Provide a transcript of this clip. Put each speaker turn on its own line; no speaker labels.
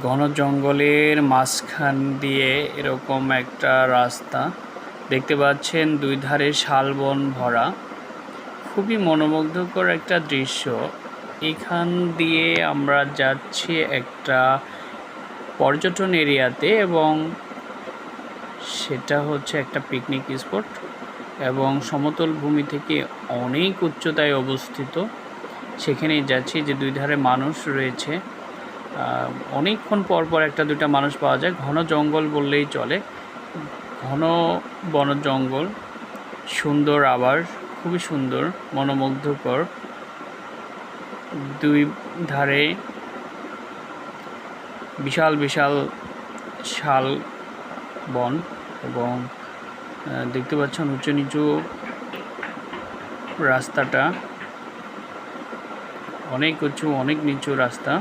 ঘন জঙ্গলের মাঝখান দিয়ে এরকম একটা রাস্তা দেখতে পাচ্ছেন, দুই ধারে শালবন ভরা। খুবই মনোমুগ্ধকর একটা দৃশ্য। এখান দিয়ে আমরা যাচ্ছি একটা পর্যটন এরিয়াতে, এবং সেটা হচ্ছে একটা পিকনিক স্পট এবং সমতল ভূমি থেকে অনেক উচ্চতায় অবস্থিত। সেখানেই যাচ্ছি, যে দুই ধারে মানুষ রয়েছে। অনেকক্ষণ পর পর একটা দুইটা মানুষ পাওয়া যায়। ঘন জঙ্গল বললেই চলে, ঘন বন জঙ্গল, সুন্দর, আবার খুবই সুন্দর, মনোমুগ্ধকর। দুই ধারে বিশাল বিশাল শাল বন, এবং দেখতে পাচ্ছেন উঁচু নিচু রাস্তাটা, অনেক উঁচু অনেক নিচু রাস্তা।